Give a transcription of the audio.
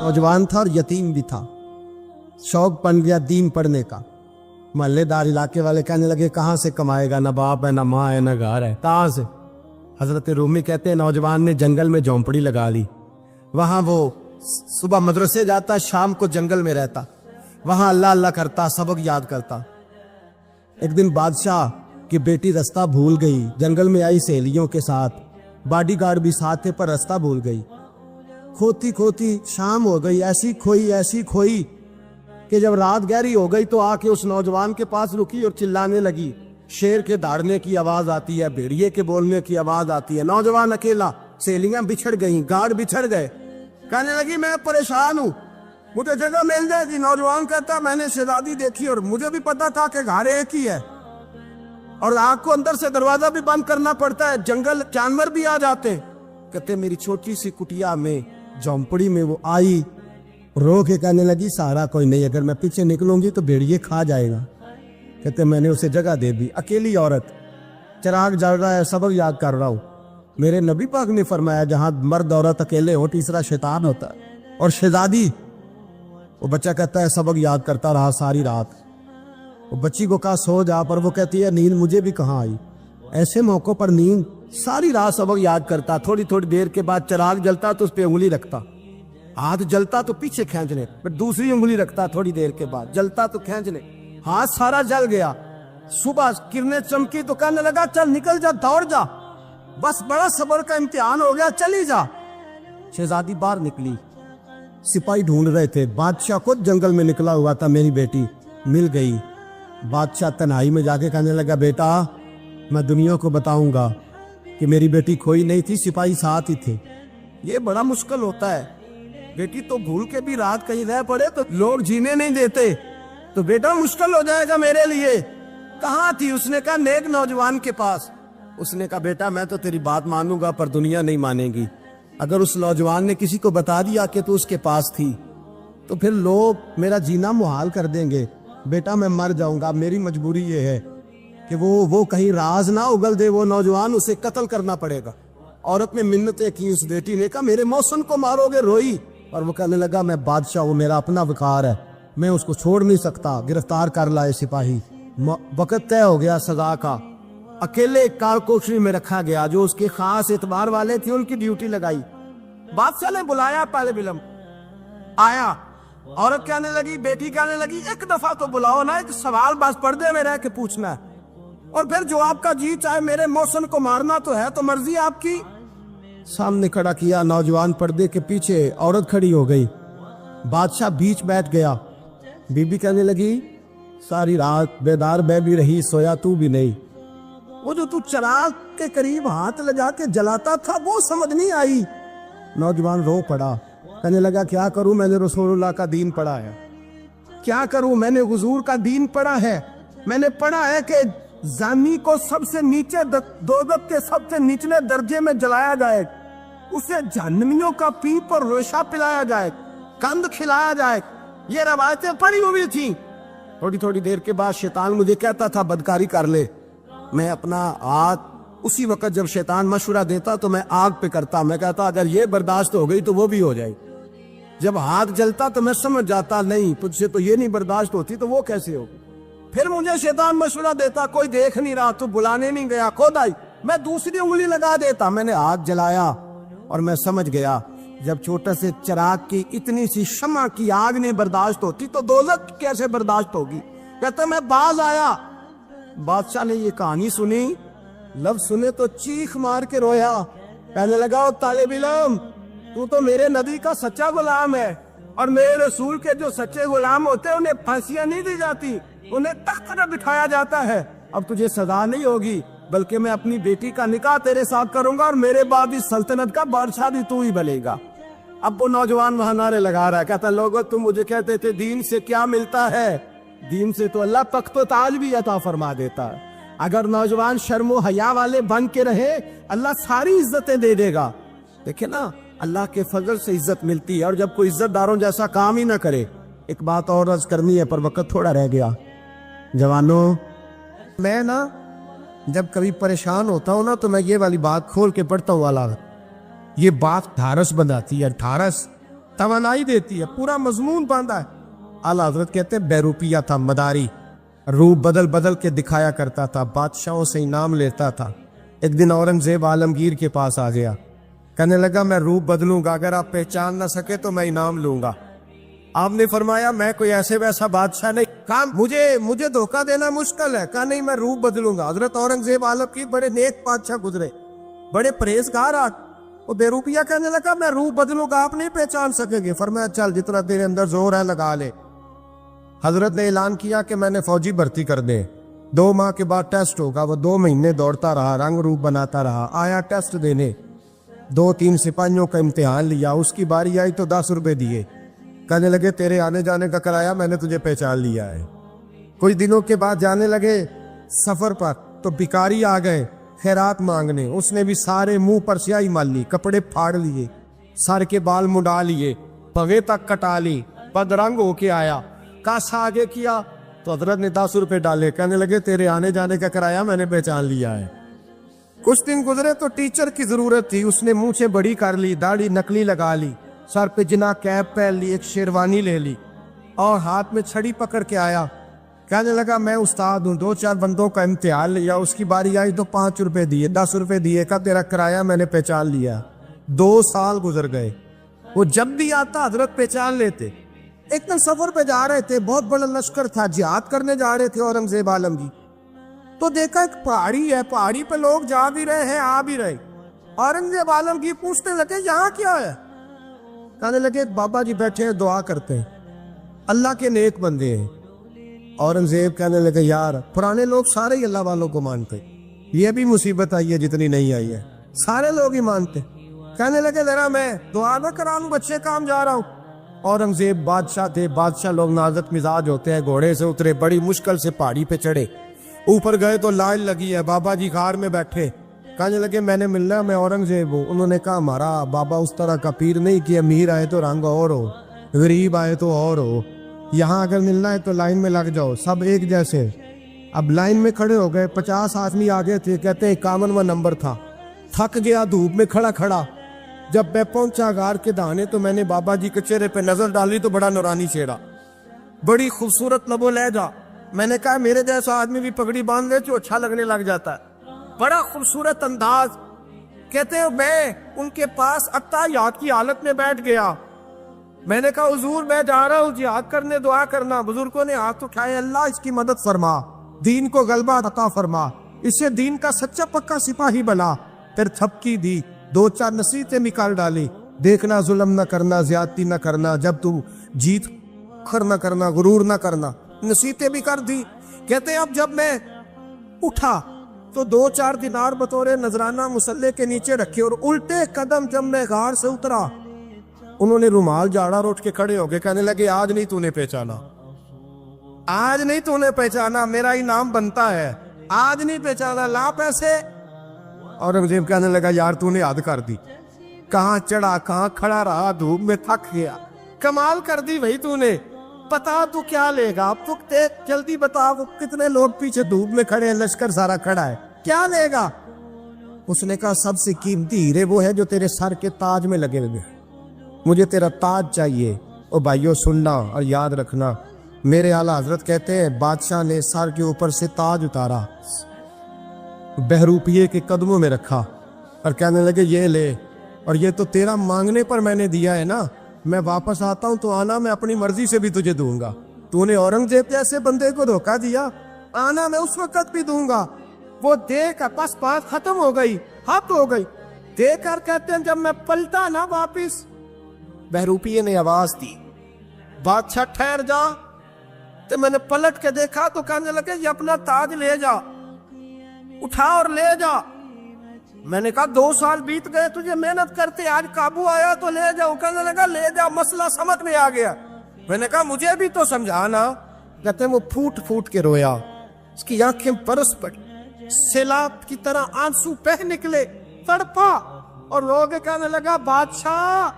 नौजवान था और यतीम भी था। शौक बन गया दीन पढ़ने का। मोहल्लेदार इलाके वाले कहने लगे कहाँ से कमाएगा, ना बाप है, ना माँ है, ना घर है, कहाँ से। हजरत रूमी कहते हैं नौजवान ने जंगल में झोंपड़ी लगा ली। वहां वो सुबह मदरसे जाता, शाम को जंगल में रहता, वहां अल्लाह अल्लाह करता, सबक याद करता। एक दिन बादशाह की बेटी रास्ता भूल गई, जंगल में आई सहेलियों के साथ, बॉडीगार्ड भी साथ थे पर रास्ता भूल गई। खोती खोती शाम हो गई, ऐसी खोई कि जब रात गहरी हो गई तो आके उस नौजवान के पास रुकी और चिल्लाने लगी। शेर के दहाड़ने की आवाज आती है, भेड़िए के बोलने की आवाज आती है। नौजवान अकेला, सहेलियां बिछड़ गई, गार्ड बिछड़ गए। कहने लगी मैं परेशान हूँ, मुझे जगह मिल जाएगी। नौजवान कहता मैंने शहजादी देखी और मुझे भी पता था कि घर एक ही है और आग को अंदर से दरवाजा भी बंद करना पड़ता है, जंगल जानवर भी आ जाते हैं। कहते मेरी छोटी सी कुटिया में, झोंपड़ी में वो आई, रो के कहने लगी सहारा कोई नहीं, अगर मैं पीछे निकलूंगी तो भेड़िए खा जाएगा। कहते मैंने उसे जगह दे दी। अकेली औरत, चिराग जल रहा है, सबक याद कर रहा हूँ। मेरे नबी पाक ने फरमाया जहां मर्द औरत अकेले हो तीसरा शैतान होता है। और शहजादी, वो बच्चा कहता है सबक याद करता रहा सारी रात। वो बच्ची को कहा सो जा, पर वो कहती है नींद मुझे भी कहाँ आई। ऐसे मौकों पर नींद, सारी रात सबक याद करता। थोड़ी थोड़ी देर के बाद चिराग जलता तो उस पर उंगली रखता, हाथ जलता तो पीछे खींचने, फिर दूसरी उंगली रखता। थोड़ी देर के बाद जलता तो खींचने, हाथ सारा जल गया। सुबह किरणें चमकी तो कहने लगा चल निकल जा, दौड़ जा, बस बड़ा सब्र का इम्तिहान हो गया, चली जा। शहजादी बाहर निकली, सिपाही ढूंढ रहे थे। बादशाह खुद जंगल में निकला हुआ था, मेरी बेटी मिल गई। बादशाह तन्हाई में जाके कहने लगा बेटा मैं दुनिया को बताऊंगा कि मेरी बेटी खोई नहीं थी, सिपाही साथ ही थे। ये बड़ा मुश्किल होता है, बेटी तो भूल के भी रात कहीं रह पड़े तो लोग जीने नहीं देते, तो बेटा मुश्किल हो जाएगा मेरे लिए। कहाँ थी? उसने कहा नेक नौजवान के पास। उसने कहा बेटा मैं तो तेरी बात मानूंगा पर दुनिया नहीं मानेगी। अगर उस नौजवान ने किसी को बता दिया कि तू उसके पास थी तो फिर लोग मेरा जीना मुहाल कर देंगे। बेटा मैं मर जाऊंगा, मेरी मजबूरी ये है कि वो कहीं राज ना उगल दे वो नौजवान, उसे कत्ल करना पड़ेगा। औरत ने मिन्नतें की, उस बेटी ने कहा मेरे मौसम को मारोगे, रोई। और वो कहने लगा मैं बादशाह हूँ, मेरा अपना विकार है, मैं उसको छोड़ नहीं सकता। गिरफ्तार कर लाए सिपाही। वक्त तय हो गया सजा का। अकेले कार कोठरी में रखा गया, जो उसके खास एतबार वाले थे उनकी ड्यूटी लगाई। बादशाह ने बुलाया, पहले बिलम आया। औरत कहने लगी, बेटी कहने लगी एक दफा तो बुलाओ ना, एक सवाल बस पर्दे में रह के पूछना है और फिर जो आपका जी चाहे, मेरे मौसम को मारना तो है, तो मर्जी आपकी। सामने खड़ा किया, नौजवान पर्दे के पीछे, औरत खड़ी हो गई। बादशाह बीच बैठ गया। बीबी कहने लगी सारी रात बेदार मैं भी रही, सोया तू भी नहीं। वो जो तू चिराग के करीब हाथ लगा के जलाता था वो समझ नहीं आई। नौजवान रो पड़ा, कहने लगा क्या करूं, मैंने रसूलुल्लाह का दीन पढ़ा है, क्या करूं, मैंने हुजूर का दीन पढ़ा है। मैंने पढ़ा है कि जानी को सबसे नीचे दोज़ख के सबसे निचले दर्जे में जलाया जाए, उसे जहन्नमियों का पीप और रेशा पिलाया जाए, कंद खिलाया जाए। ये रवायतें पड़ी हुई थी। थोड़ी थोड़ी देर के बाद शैतान मुझे कहता था बदकारी कर ले। मैं अपना हाथ उसी वक्त जब शैतान मशवरा देता तो मैं आग पे करता। मैं कहता अगर ये बर्दाश्त हो गई तो वो भी हो जाए। जब हाथ जलता तो मैं समझ जाता नहीं तुझसे तो ये नहीं बर्दाश्त होती, तो वो कैसे होगी। फिर मुझे शैतान मशवरा देता कोई देख नहीं रहा, तू बुलाने नहीं गया, खुद आई। मैं दूसरी उंगली लगा देता। मैंने हाथ जलाया और मैं समझ गया जब छोटे से चिराग की इतनी सी शमा की आग नहीं बर्दाश्त होती तो दोज़ख कैसे बर्दाश्त होगी। कहते मैं बाज आया। बादशाह ने ये कहानी सुनी, लफ्ज सुने तो चीख मार के रोया। कहने लगा तालिब इल्म तू तो मेरे नबी का सच्चा गुलाम है, और मेरे रसूल के जो सच्चे गुलाम होते हैं उन्हें फांसियां नहीं दी जाती, उन्हें तख्त पर बिठाया जाता है। अब तुझे सजा नहीं होगी, बल्कि मैं अपनी बेटी का निकाह तेरे साथ करूंगा और मेरे बाद इस सल्तनत का बादशाह भी तू ही बनेगा। अब वो नौजवान वहां नारे लगा रहा है, कहता लोगों तुम मुझे कहते थे दीन से क्या मिलता है, दीन से तो अल्लाह तख्त व ताज भी अता फरमा देता है। अगर नौजवान शर्मो हया वाले बन के रहे अल्लाह सारी इज्जतें दे देगा। देखे ना अल्लाह के फजल से इज्जत मिलती है, और जब कोई इज्जतदारों जैसा काम ही ना करे। एक बात और अर्ज करनी है पर वक्त थोड़ा रह गया। जवानों मैं ना जब कभी परेशान होता हूँ ना तो मैं ये वाली बात खोल के पढ़ता हूँ वाला। ये बात ढारस बनाती है, ढारस توانائی دیتی ہے, پورا مضمون باندھا ہے. اعلیٰ حضرت کہتے ہیں بہروپیہ تھا, مداری, روپ بدل بدل کے دکھایا کرتا تھا, بادشاہوں سے انعام لیتا تھا. ایک دن اورنگزیب عالمگیر کے پاس آ گیا, کہنے لگا میں روپ بدلوں گا, اگر آپ پہچان نہ سکے تو میں انعام لوں گا. آپ نے فرمایا میں کوئی ایسے ویسا بادشاہ نہیں. کہا مجھے دھوکہ دینا مشکل ہے. کہا نہیں میں روپ بدلوں گا. حضرت اورنگزیب عالمگیر بڑے نیک بادشاہ گزرے, بڑے پرہیزگار. وہ بہروپیہ کہنے لگا میں روپ بدلوں گا, آپ نہیں پہچان سکیں گے. فرمایا چل جتنا تیرے اندر زور ہے لگا لے. حضرت نے اعلان کیا کہ میں نے فوجی بھرتی کر دے, 2 ماہ کے بعد ٹیسٹ ہوگا. وہ 2 مہینے دوڑتا رہا, رنگ روپ بناتا رہا. آیا ٹیسٹ دینے, 2-3 سپاہیوں کا امتحان لیا. اس کی باری آئی تو 10 روپے دیے. کہنے لگے تیرے آنے جانے کا کرایہ میں نے تجھے پہچان لیا ہے. کچھ دنوں کے بعد جانے لگے سفر پر, تو بھکاری آ گئے خیرات مانگنے. اس نے بھی سارے منہ پر سیاہی مال لی, کپڑے پھاڑ لیے, سر کے بال مڈا لیے, پگے تک کٹا لی, بدرنگ ہو کے آیا. کاسا آگے کیا تو حضرت نے 10 روپے ڈالے. کہنے لگے تیرے آنے جانے کا کرایہ میں نے پہچان لیا ہے. کچھ دن گزرے تو ٹیچر کی ضرورت تھی. اس نے مونچھیں بڑی کر لی, داڑھی نکلی لگا لی, سر پہ جنا کیپ پہن لی, ایک شیروانی لے لی اور ہاتھ میں چھڑی پکڑ کے آیا. کہنے لگا میں استاد ہوں, 2-4 بندوں کا امتحان لیا. اس کی باری آئی تو 5 روپے دیے, 10 روپے دیے. کہا تیرا کرایہ میں نے پہچان لیا. 2 سال گزر گئے. وہ جب بھی آتا حضرت پہچان لیتے. ایک دن سفر پہ جا رہے تھے, بہت بڑا لشکر تھا, جہاد کرنے جا رہے تھے اورنگزیب عالمگیر. تو دیکھا ایک پہاڑی ہے, پہاڑی پہ لوگ جا بھی رہے ہیں آ بھی رہے. اورنگزیب عالمگیر پوچھنے لگے یہاں کیا ہے. کہنے لگے بابا جی بیٹھے ہیں دعا کرتے ہیں, اللہ کے نیک بندے ہیں. اورنگزیب کہنے لگے یار پرانے لوگ سارے ہی اللہ والوں کو مانتے, یہ بھی مصیبت آئی ہے جتنی نہیں آئی ہے, سارے لوگ ہی مانتے. کہنے لگے ذرا میں دعا نہ کراؤں, بچے کام جا رہا ہوں. اورنگزیب بادشاہ تھے, بادشاہ لوگ نازک مزاج ہوتے ہیں. گھوڑے سے اترے, بڑی مشکل سے پہاڑی پہ چڑھے, اوپر گئے تو لائن لگی ہے. بابا جی غار میں بیٹھے. کہنے لگے میں نے ملنا, میں اورنگزیب ہوں. انہوں نے کہا ہمارا بابا اس طرح کا پیر نہیں کہ امیر آئے تو رنگ اور ہو, غریب آئے تو اور ہو. یہاں اگر ملنا ہے تو لائن میں لگ جاؤ, سب ایک جیسے. اب لائن میں کھڑے ہو گئے, 50 آدمی آگے تھے. کہتے ہیں 51واں نمبر تھا. تھک گیا دھوپ میں کھڑا کھڑا. جب میں پہنچا غار کے دہانے تو میں نے بابا جی کے چہرے پہ نظر ڈالی تو بڑا نورانی چہرہ, بڑی خوبصورت لب و لہجہ. میں نے کہا میرے جیسا آدمی بھی پگڑی باندھ لے تو اچھا لگنے لگ جاتا ہے, بڑا خوبصورت انداز. کہتے ہیں میں ان کے پاس اتحیات کی حالت میں بیٹھ گیا. میں نے کہا حضور میں جا رہا ہوں جہاد کرنے, دعا کرنا. بزرگوں نے ہاتھ اٹھائے, اللہ اس کی مدد فرما, دین کو غلبہ عطا فرما, اسے دین کا سچا پکا سپاہی بنا. پھر تھپکی دی, 2-4 نصیحتیں نکال ڈالی. دیکھنا ظلم نہ کرنا, زیادتی نہ کرنا, جب تم جیت کر نہ کرنا, غرور نہ کرنا. نصیحتیں بھی کر دی. کہتے ہیں اب جب میں اٹھا تو 2-4 دینار بطور نذرانہ مسلح کے نیچے رکھے, اور الٹے قدم جب میں غار سے اترا انہوں نے رومال جھاڑا اور اٹھ کے کھڑے ہو گئے. کہنے لگے آج نہیں تو نے پہچانا, آج نہیں تو نے پہچانا, میرا انعام بنتا ہے, آج نہیں پہچانا, لا پیسے. اورنگزیب کہنے لگا یار تو نے حد کر دی, کہاں چڑھا کہاں کھڑا رہا, دھوپ میں تھک گیا, کمال کر دی بھائی تو نے. پتا تو کیا لے گا, اب تو جلدی بتا, وہ کتنے لوگ پیچھے دھوپ میں کھڑے ہیں, لشکر سارا کھڑا ہے, کیا لے گا. اس نے کہا سب سے قیمتی ہیرے وہ ہے جو تیرے سر کے تاج میں لگے ہوئے, مجھے تیرا تاج چاہیے. او بھائیو سننا اور یاد رکھنا, میرے اعلیٰ حضرت کہتے ہیں بادشاہ نے سر کے اوپر سے تاج اتارا, بہروپیے کے قدموں میں رکھا اور کہنے لگے یہ لے, اور یہ تو تیرا مانگنے پر میں نے دیا ہے نا, میں واپس آتا ہوں تو آنا, میں اپنی مرضی سے بھی تجھے دوں گا. تو نے اورنگزیب جیسے بندے کو دھوکہ دیا, آنا میں اس وقت بھی دوں گا. وہ دے کر بس بات ختم ہو گئی, حد ہو گئی. دے کر کہتے ہیں جب میں پلٹا نا واپس, بہروپیے نے آواز دی بادشاہ ٹھہر جا. تو میں نے پلٹ کے دیکھا تو کہنے لگے یہ اپنا تاج لے جا, اٹھا اور لے جا. میں نے کہا 2 سال بیت گئے تجھے محنت کرتے, آج قابو آیا تو لے جاؤ. کہنے لگا لے جا, مسئلہ سمجھ میں آ گیا. میں نے کہا مجھے بھی تو سمجھانا. کہتے ہیں وہ پھوٹ پھوٹ کے رویا, اس کی آنکھیں برس پڑی, سیلاب کی طرح آنسو بہہ نکلے, تڑپا, اور لوگ کہنے لگا بادشاہ